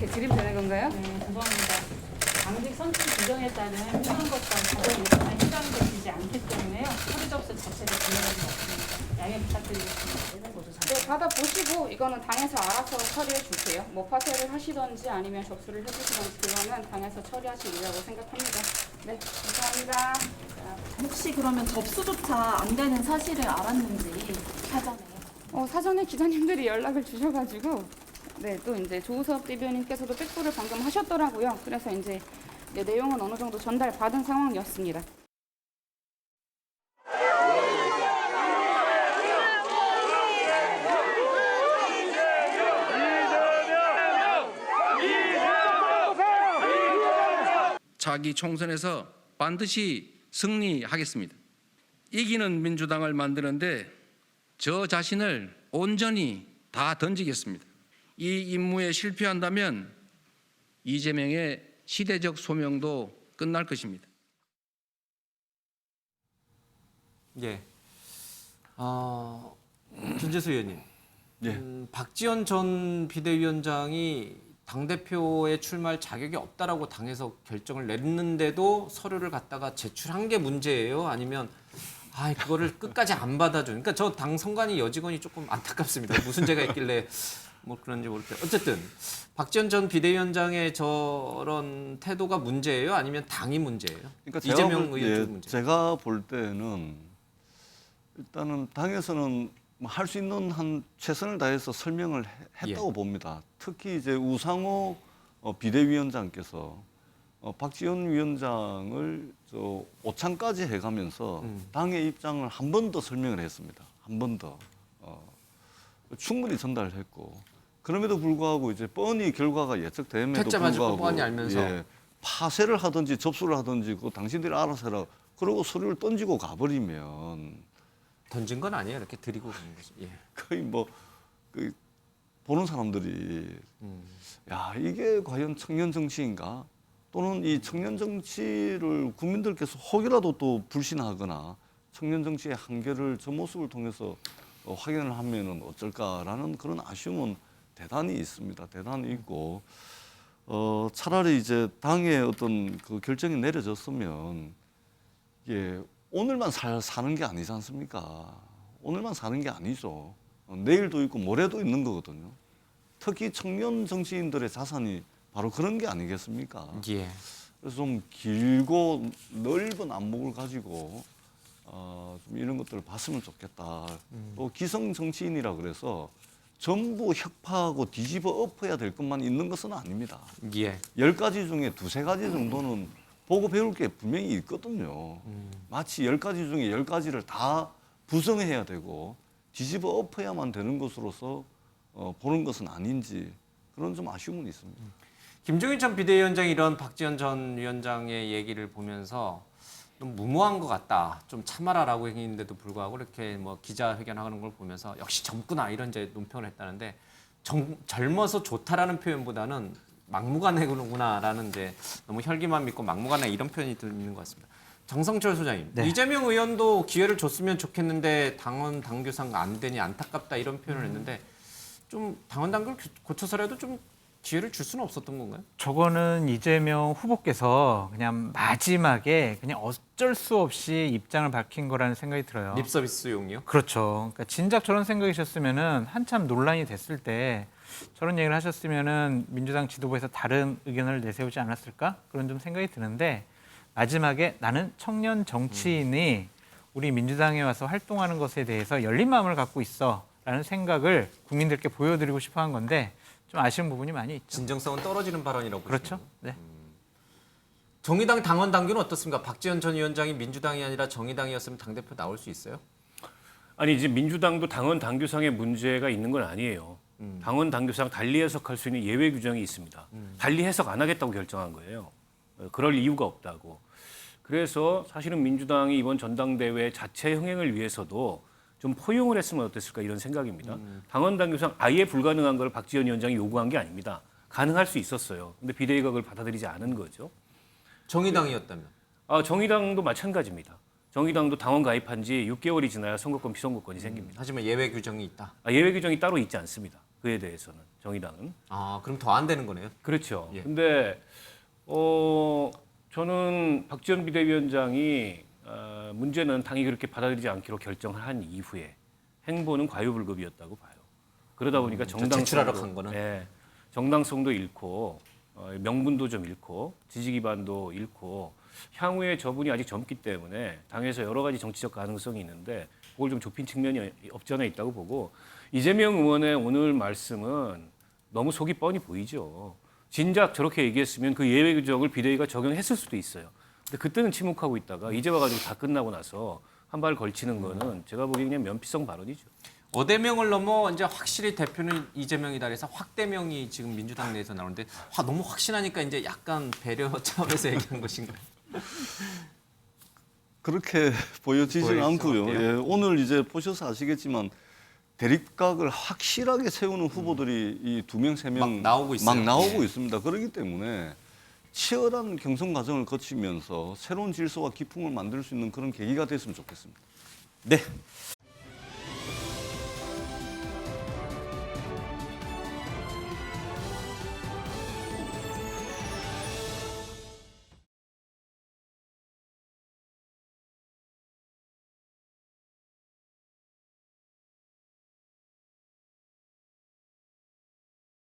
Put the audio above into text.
이렇게 드리면 되는 건가요? 네, 죄송합니다. 당직 선출 규정에 따른 해당 것과 과정 일정에 해당되지 않기 때문에요. 서류 접수 자체가 진행하지 않습니다. 양해 부탁드리겠습니다. 모두 네, 받아보시고 이거는 당에서 알아서 처리해 주세요. 뭐 파쇄를 하시던지 아니면 접수를 해주시던지 그거는 당에서 처리하시리라고 생각합니다. 네, 감사합니다. 자, 혹시 그러면 접수조차 안 되는 사실을 알았는지 사전에. 사전에 기자님들이 연락을 주셔가지고 네, 또 이제 조우섭 대변인께서도 백부를 방금 하셨더라고요. 그래서 이제 내용은 어느 정도 전달받은 상황이었습니다. 차기 총선에서 반드시 승리하겠습니다. 이기는 민주당을 만드는데 저 자신을 온전히 다 던지겠습니다. 이 임무에 실패한다면 이재명의 시대적 소명도 끝날 것입니다. 예. 전재수 의원님. 박지원 전 비대위원장이 당대표에 출마할 자격이 없다라고 당에서 결정을 냈는데도 서류를 갖다가 제출한 게 문제예요? 아니면 그거를 끝까지 안 받아줘. 그러니까 저 당 선관위 여직원이 조금 안타깝습니다. 무슨 죄가 있길래 뭐 그런지 모르겠어요. 어쨌든 박지원 전 비대위원장의 저런 태도가 문제예요? 아니면 당이 문제예요? 그러니까 이재명 의원 쪽 문제. 제가 볼 때는 일단은 당에서는 할 수 있는 한 최선을 다해서 설명을 했다고 봅니다. 특히 이제 우상호 비대위원장께서 박지원 위원장을 오찬까지 해가면서 당의 입장을 한 번 더 설명을 했습니다. 한 번 더 충분히 전달을 했고 그럼에도 불구하고 이제 뻔히 결과가 예측됨에도 불구하고 뻔히 알면서 파쇄를 하든지 접수를 하든지 그 당신들이 알아서 해라. 그러고 서류를 던지고 가버리면 던진 건 아니에요. 이렇게 드리고 가는 거죠. 예. 거의 보는 사람들이 야 이게 과연 청년 정치인가? 또는 이 청년 정치를 국민들께서 혹이라도 또 불신하거나 청년 정치의 한계를 저 모습을 통해서 확인을 하면은 어쩔까라는 그런 아쉬움은 대단히 있습니다. 대단히 있고 차라리 이제 당의 어떤 그 결정이 내려졌으면 오늘만 사는 게 아니지 않습니까? 오늘만 사는 게 아니죠. 내일도 있고 모레도 있는 거거든요. 특히 청년 정치인들의 자산이 바로 그런 게 아니겠습니까? 예. 그래서 좀 길고 넓은 안목을 가지고 좀 이런 것들을 봤으면 좋겠다. 또 기성 정치인이라 그래서 전부 혁파하고 뒤집어 엎어야 될 것만 있는 것은 아닙니다. 예. 10가지 중에 2~3가지 정도는 보고 배울 게 분명히 있거든요. 마치 10가지 중에 10가지를 다 부정해야 되고 뒤집어 엎어야만 되는 것으로서 보는 것은 아닌지 그런 좀 아쉬움은 있습니다. 김종인 전 비대위원장이 이런 박지원 전 위원장의 얘기를 보면서 좀 무모한 것 같다. 좀 참아라라고 했는데도 불구하고 이렇게 뭐 기자회견하는 걸 보면서 역시 젊구나 이런 이제 논평을 했다는데 젊어서 좋다라는 표현보다는 막무가내구나라는 이제 너무 혈기만 믿고 막무가내 이런 표현이 있는 것 같습니다. 정성철 소장님, 네. 이재명 의원도 기회를 줬으면 좋겠는데 당원 당규상 안 되니 안타깝다 이런 표현을 했는데 좀 당원 당규를 고쳐서라도 좀 기회를 줄 수는 없었던 건가요? 저거는 이재명 후보께서 그냥 마지막에 그냥 어쩔 수 없이 입장을 밝힌 거라는 생각이 들어요. 립서비스용이요? 그렇죠. 그러니까 진작 저런 생각이셨으면은 한참 논란이 됐을 때 저런 얘기를 하셨으면은 민주당 지도부에서 다른 의견을 내세우지 않았을까? 그런 좀 생각이 드는데 마지막에 나는 청년 정치인이 우리 민주당에 와서 활동하는 것에 대해서 열린 마음을 갖고 있어라는 생각을 국민들께 보여드리고 싶어 한 건데 좀 아쉬운 부분이 많이 있죠. 진정성은 떨어지는 발언이라고 그렇죠. 보시나요? 네. 정의당 당원 당규는 어떻습니까? 박지원 전 위원장이 민주당이 아니라 정의당이었으면 당대표 나올 수 있어요? 아니 이제 민주당도 당원 당규상의 문제가 있는 건 아니에요. 당원 당규상 달리 해석할 수 있는 예외 규정이 있습니다. 달리 해석 안 하겠다고 결정한 거예요. 그럴 이유가 없다고. 그래서 사실은 민주당이 이번 전당대회 자체 흥행을 위해서도 좀 포용을 했으면 어땠을까 이런 생각입니다. 당원 당규상 아예 불가능한 걸 박지원 위원장이 요구한 게 아닙니다. 가능할 수 있었어요. 근데 비대위가 그걸 받아들이지 않은 거죠. 정의당이었다면? 정의당도 마찬가지입니다. 정의당도 당원 가입한 지 6개월이 지나야 선거권, 피선거권이 생깁니다. 하지만 예외 규정이 있다. 예외 규정이 따로 있지 않습니다. 그에 대해서는 정의당은. 아, 그럼 더 안 되는 거네요. 그렇죠. 예. 근데 저는 박지원 비대위원장이 문제는 당이 그렇게 받아들이지 않기로 결정을 한 이후에 행보는 과유불급이었다고 봐요. 그러다 보니까 제출하러 간 거는? 예, 정당성도 잃고 명분도 좀 잃고 지지 기반도 잃고 향후에 저분이 아직 젊기 때문에 당에서 여러 가지 정치적 가능성이 있는데 그걸 좀 좁힌 측면이 없지 않아 있다고 보고 이재명 의원의 오늘 말씀은 너무 속이 뻔히 보이죠. 진작 저렇게 얘기했으면 그 예외 규정을 비대위가 적용했을 수도 있어요. 근데 그때는 침묵하고 있다가 이제 와가지고 다 끝나고 나서 한 발 걸치는 거는 제가 보기엔 그냥 면피성 발언이죠. 어대명을 넘어 이제 확실히 대표는 이재명이다 그래서 확대명이 지금 민주당 내에서 나오는데 너무 확신하니까 이제 약간 배려 차원에서 얘기한 것인가요? 그렇게 보여지지는 보일 수 않고요. 없네요. 예, 오늘 이제 보셔서 아시겠지만 대립각을 확실하게 세우는 후보들이 이 2명, 3명 막 나오고 있어요. 막 나오고 예. 있습니다. 그렇기 때문에 치열한 경선 과정을 거치면서 새로운 질서와 기풍을 만들 수 있는 그런 계기가 됐으면 좋겠습니다. 네.